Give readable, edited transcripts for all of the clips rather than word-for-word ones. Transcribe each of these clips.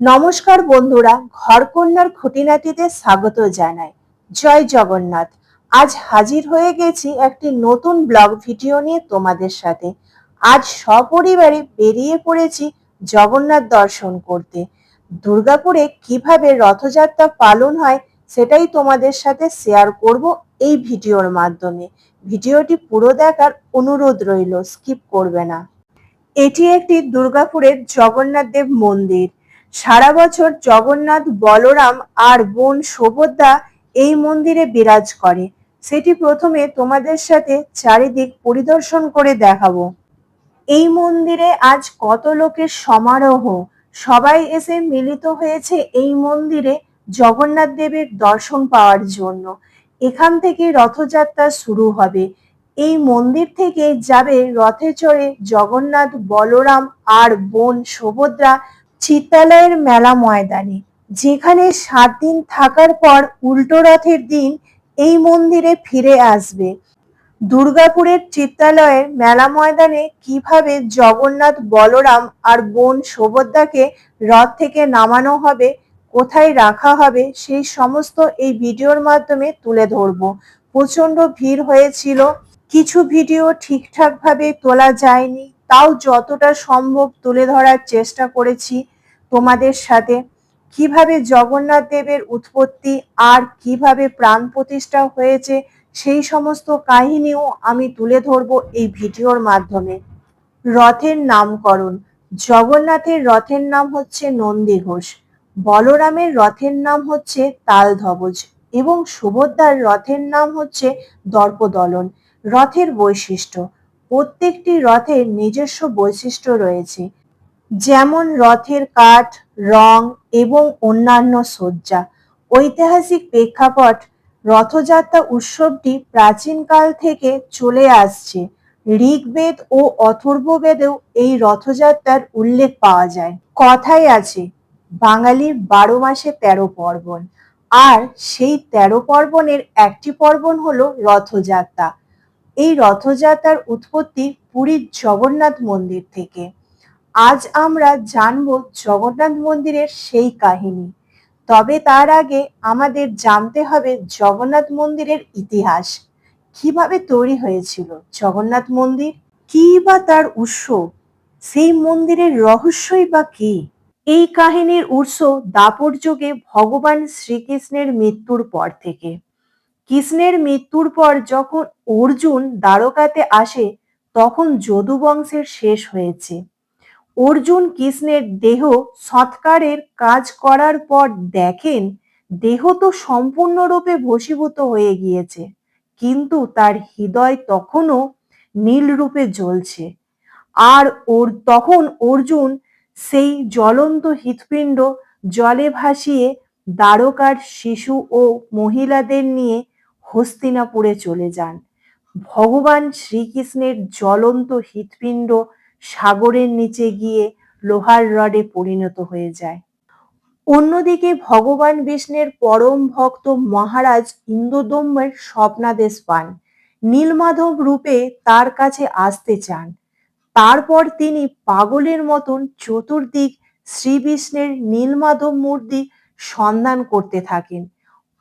নমস্কার বন্ধুরা, ঘরকন্যার খুঁটিনাটিতে স্বাগত জানাই। জয় জগন্নাথ। আজ হাজির হয়ে গেছি একটি নতুন ব্লগ ভিডিও নিয়ে তোমাদের সাথে। আজ সপরিবারে বেরিয়ে পড়েছি জগন্নাথ দর্শন করতে। দুর্গাপুরে কিভাবে রথযাত্রা পালন হয় সেটাই তোমাদের সাথে শেয়ার করব এই ভিডিওর মাধ্যমে। ভিডিওটি পুরো দেখার অনুরোধ রইল, স্কিপ করবে না। এটি একটি দুর্গাপুরের জগন্নাথ দেব মন্দির। সারা বছর জগন্নাথ, বলরাম আর বোন সুভদ্রা এই মন্দিরে বিরাজ করে। সেটি প্রথমে তোমাদের সাথে চারিদিক পরিদর্শন করে দেখাবো। এই মন্দিরে আজ কত লোকের সমারোহ! সবাই এসে মিলিত হয়েছে এই মন্দিরে জগন্নাথ দেবের দর্শন পাওয়ার জন্য। এখান থেকে রথযাত্রা শুরু হবে। এই মন্দির থেকে যাবে রথে চড়ে জগন্নাথ, বলরাম আর বোন সুভদ্রা চিত্রালয়ের মেলা ময়দানে, যেখানে 7 দিন থাকার পর উল্টো রথের দিন এই মন্দিরে ফিরে আসবে। দুর্গাপুরের চিত্রালয়ের মেলা ময়দানে কিভাবে জগন্নাথ, বলরাম আর বোন সুভদ্রাকে রথ থেকে নামানো হবে, কোথায় রাখা হবে, সেই সমস্ত এই ভিডিওর মাধ্যমে তুলে ধরবো। প্রচন্ড ভিড় হয়েছিল, কিছু ভিডিও ঠিকঠাক ভাবে তোলা যায়নি, তাও যতটা সম্ভব তুলে ধরার চেষ্টা করেছি তোমাদের সাথে। কিভাবে জগন্নাথ দেবের উৎপত্তি আর কিভাবে প্রাণ প্রতিষ্ঠা হয়েছে সেই সমস্ত কাহিনীও আমি তুলে ধরবো এই ভিডিওর মাধ্যমে। রথের নামকরণ: জগন্নাথের রথের নাম হচ্ছে নন্দীঘোষ, বলরামের রথের নাম হচ্ছে তালধ্বজ এবং সুভদ্রার রথের নাম হচ্ছে দর্পদলন। রথের বৈশিষ্ট্য: প্রত্যেকটি রথের নিজস্ব বৈশিষ্ট্য রয়েছে, যেমন রথের কাঠ, রং এবং অন্যান্য সজ্জা। ঐতিহাসিক প্রেক্ষাপট: রথযাত্রা উৎসবটি প্রাচীনকাল থেকে চলে আসছে। ঋগ্বেদ ও অথর্ববেদেও এই রথযাত্রার উল্লেখ পাওয়া যায়। কথায় আছে, বাঙালির 12 মাসে 13 পার্বণ, আর সেই 13 পার্বণের একটি পার্বণ হলো রথযাত্রা। এই রথযাত্রার উৎপত্তি পুরীর জগন্নাথ মন্দির থেকে। আজ আমরা জানবো জগন্নাথ মন্দিরের সেই কাহিনী। তবে তার আগে আমাদের জানতে হবে জগন্নাথ মন্দিরের ইতিহাস। কিভাবে তৈরি হয়েছিল জগন্নাথ মন্দির, কি বা তার উৎস, সেই মন্দিরের রহস্যই বা কি? এই কাহিনীর উৎস দ্বাপর যুগে ভগবান শ্রীকৃষ্ণের মৃত্যুর পর থেকে। কৃষ্ণের মৃত্যুর পর যখন অর্জুন দ্বারকাতে আসে, তখন যদু বংশের শেষ হয়েছে। অর্জুন কৃষ্ণের দেহ সৎকারের কাজ করার পর দেখেন দেহ তো সম্পূর্ণরূপে ভস্মীভূত হয়ে গিয়েছে, কিন্তু তার হৃদয় তখনও নীল রূপে জ্বলছে। আর তখন অর্জুন সেই জ্বলন্ত হৃৎপিণ্ড জলে ভাসিয়ে দ্বারকার শিশু ও মহিলাদের নিয়ে হস্তিনাপুরে চলে যান। ভগবান শ্রীকৃষ্ণের জ্বলন্ত হৃৎপিণ্ড সাগরের নিচে গিয়ে লোহার রডে পরিণত হয়ে যায়। অন্যদিকে ভগবান বিষ্ণুর পরম ভক্ত মহারাজ ইন্দ্রদম্নের স্বপ্নাদেশ পান, নীলমাধব রূপে তার কাছে আসতে চান। তারপর তিনি পাগলের মতন চতুর্দিক শ্রী বিষ্ণুর নীলমাধব মূর্তি সন্ধান করতে থাকেন।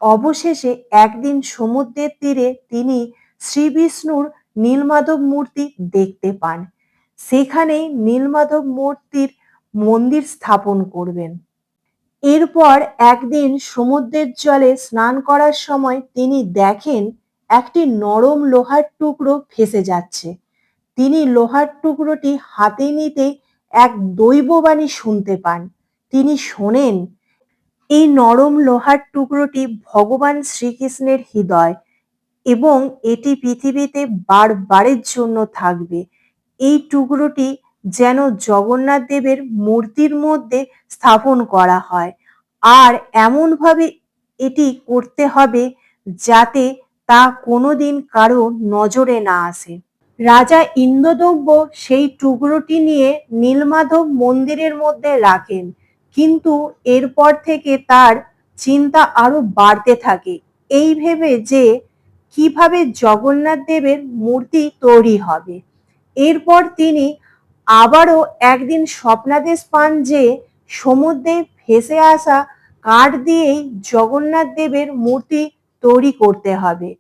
অবশেষে একদিন সমুদ্রের তীরে তিনি শ্রী বিষ্ণুর নীলমাধব মূর্তি দেখতে পান। সেখানেই নীলমাধব মূর্তির মন্দির স্থাপন করবেন। এরপর একদিন সমুদ্রের জলে স্নান করার সময় তিনি দেখেন একটি নরম লোহার টুকরো ভেসে যাচ্ছে। তিনি লোহার টুকরোটি হাতে নিতে এক দৈববাণী শুনতে পান। তিনি শোনেন, এই নরম লোহার টুকরোটি ভগবান শ্রীকৃষ্ণের হৃদয় এবং এটি পৃথিবীতে বারবারের জন্য থাকবে। এই টুকরোটি যেন জগন্নাথ দেবের মূর্তির মধ্যে স্থাপন করা হয়, আর এমনভাবে এটি করতে হবে যাতে তা কোনোদিন কারো নজরে না আসে। রাজা ইন্দ্রদম্ব সেই টুকরোটি নিয়ে নীলমাধব মন্দিরের মধ্যে রাখেন, কিন্তু এরপর থেকে তার চিন্তা আরো বাড়তে থাকে, এই ভেবে যে কিভাবে জগন্নাথ দেবের মূর্তি তৈরি হবে। এরপর তিনি আবারও একদিন স্বপ্নাদেশ পান যে সমুদ্রে ভেসে আসা কাঠ দিয়েই জগন্নাথ দেবের মূর্তি তৈরি করতে হবে।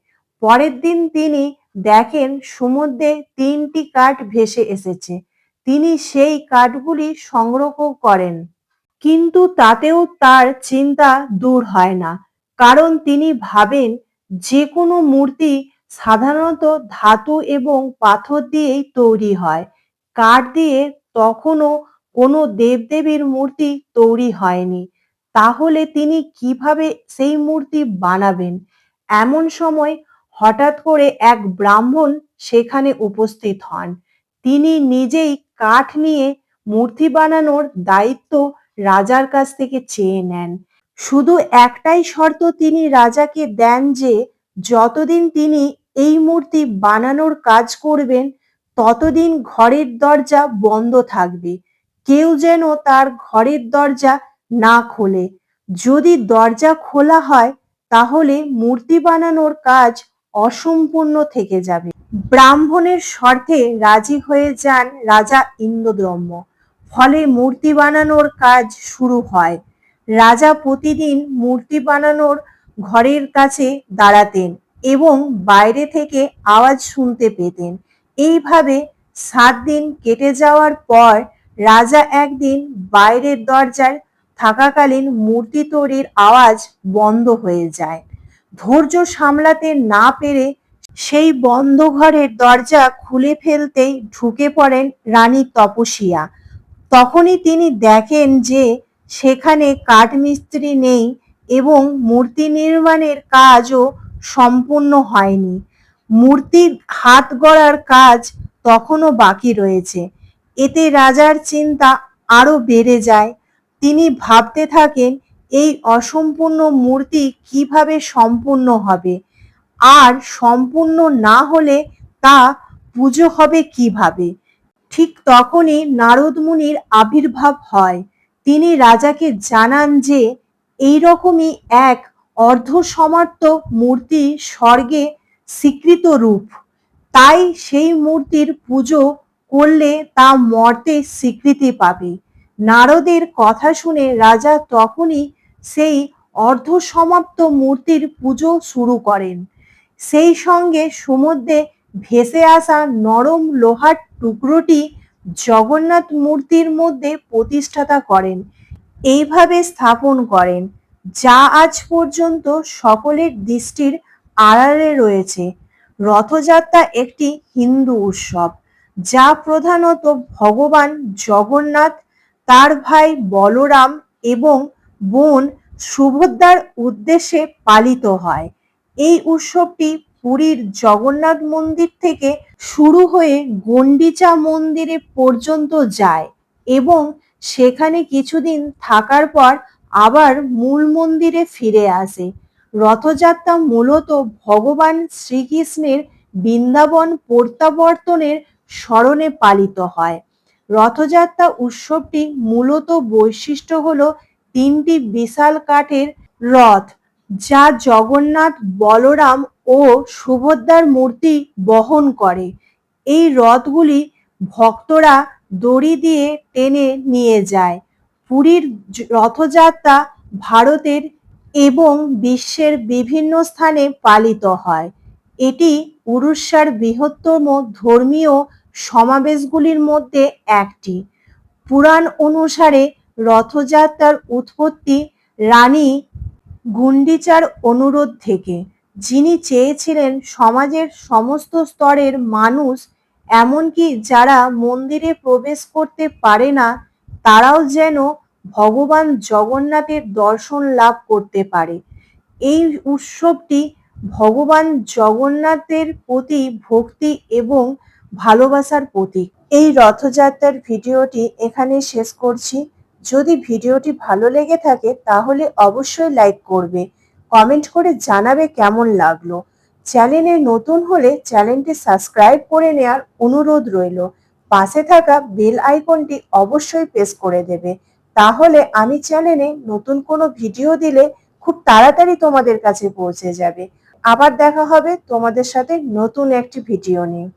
পরের দিন তিনি দেখেন সমুদ্রে 3টি কাঠ ভেসে এসেছে। তিনি সেই কাঠগুলি সংগ্রহ করেন, কিন্তু তাতেও তার চিন্তা দূর হয় না, কারণ তিনি ভাবেন যে কোনো মূর্তি সাধারণত ধাতু এবং পাথর দিয়েই তৈরি হয়, কাঠ দিয়ে তখনও কোনো দেবদেবীর মূর্তি তৈরি হয়নি। তাহলে তিনি কিভাবে সেই মূর্তি বানাবেন? এমন সময় হঠাৎ করে এক ব্রাহ্মণ সেখানে উপস্থিত হন। তিনি নিজেই কাঠ নিয়ে মূর্তি বানানোর দায়িত্ব রাজার কাছ থেকে চেয়ে নেন। শুধু একটাই শর্ত তিনি রাজাকে দেন যে যতদিন তিনি এই মূর্তি বানানোর কাজ করবেন ততদিন ঘরের দরজা বন্ধ থাকবে, কেউ যেন তার ঘরের দরজা না খোলে। যদি দরজা খোলা হয় তাহলে মূর্তি বানানোর কাজ অসম্পূর্ণ থেকে যাবে। ব্রাহ্মণের শর্তে রাজি হয়ে যান রাজা ইন্দ্রদ্যম্ন। ফলে মূর্তি বানানোর কাজ শুরু হয়। রাজা প্রতিদিন মূর্তি বানানোর ঘরের কাছে দাঁড়াতেন এবং বাইরে থেকে আওয়াজ শুনতে পেতেন। এইভাবে 7 দিন কেটে যাওয়ার পর রাজা একদিন বাইরের দরজায় থাকাকালীন মূর্তি তৈরির আওয়াজ বন্ধ হয়ে যায়। ধৈর্য সামলাতে না পেরে সেই বন্ধ ঘরের দরজা খুলে ফেলতেই ঢুকে পড়েন রানী তপসিয়া। তখনই তিনি দেখেন যে সেখানে কাঠমিস্ত্রি নেই এবং মূর্তি নির্মাণের কাজও সম্পূর্ণ হয়নি। মূর্তির হাত গড়ার কাজ তখনও বাকি রয়েছে। এতে রাজার চিন্তা আরো বেড়ে যায়। তিনি ভাবতে থাকেন এই অসম্পূর্ণ মূর্তি কিভাবে সম্পূর্ণ হবে, আর সম্পূর্ণ না হলে তা পুজো হবে কিভাবে। ঠিক তখনই নারদ মুনির আবির্ভাব হয়। তিনি রাজাকে জানান যে এইরকমই এক অর্ধসমাপ্ত মূর্তি স্বর্গে স্বীকৃত রূপ, তাই সেই মূর্তির পুজো করলে তা মর্তে স্বীকৃতি পাবে। নারদের কথা শুনে রাজা তখনই সেই অর্ধসমাপ্ত মূর্তির পুজো শুরু করেন। সেই সঙ্গে সমুদ্রে ভেসে আসা নরম লোহার টুকরোটি জগন্নাথ মূর্তির মধ্যে প্রতিষ্ঠাতা করেন। এইভাবে স্থাপন করেন, যা আজ পর্যন্ত সকলের দৃষ্টির আড়ালে রয়েছে। রথযাত্রা একটি হিন্দু উৎসব, যা প্রধানত ভগবান জগন্নাথ, তার ভাই বলরাম এবং বোন সুভদ্রার উদ্দেশ্যে পালিত হয়। এই উৎসবটি পুরীর জগন্নাথ মন্দির থেকে শুরু হয়ে গন্ডিচা মন্দিরে পর্যন্ত যায় এবং সেখানে কিছুদিন থাকার পর আবার মূল মন্দিরে ফিরে আসে। রথযাত্রা মূলত ভগবান শ্রীকৃষ্ণের বৃন্দাবন প্রত্যাবর্তনের স্মরণে পালিত হয়। রথযাত্রা উৎসবটি মূলত বৈশিষ্ট্য হলো 3টি বিশাল কাঠের রথ, যা জগন্নাথ, বলরাম ও সুভদ্রার মূর্তি বহন করে। এই রথগুলি ভক্তরা দড়ি দিয়ে টেনে নিয়ে যায়। পুরীর রথযাত্রা ভারতের এবং বিশ্বের বিভিন্ন স্থানে পালিত হয়। এটি উড়িষ্যার বৃহত্তম ধর্মীয় সমাবেশগুলির মধ্যে একটি। পুরাণ অনুসারে রথযাত্রার উৎপত্তি রানী গুন্ডিচার অনুরোধ থেকে, যিনি চেয়েছিলেন সমাজের সমস্ত স্তরের মানুষ, এমনকি যারা মন্দিরে প্রবেশ করতে পারে না, তারাও যেন ভগবান জগন্নাথের দর্শন লাভ করতে পারে। এই উৎসবটি ভগবান জগন্নাথের প্রতি ভক্তি এবং ভালোবাসার প্রতীক। এই রথযাত্রার ভিডিওটি এখানে শেষ করছি। যদি ভিডিওটি ভালো লেগে থাকে তাহলে অবশ্যই লাইক করবে, কমেন্ট করে জানাবে কেমন লাগলো। চ্যানেলে নতুন হলে চ্যানেলটি সাবস্ক্রাইব করে নেওয়ার অনুরোধ রইল। পাশে থাকা বেল আইকনটি অবশ্যই প্রেস করে দেবে, তাহলে আমি চ্যানেলে নতুন কোনো ভিডিও দিলে খুব তাড়াতাড়ি তোমাদের কাছে পৌঁছে যাবে। আবার দেখা হবে তোমাদের সাথে নতুন একটি ভিডিও নিয়ে।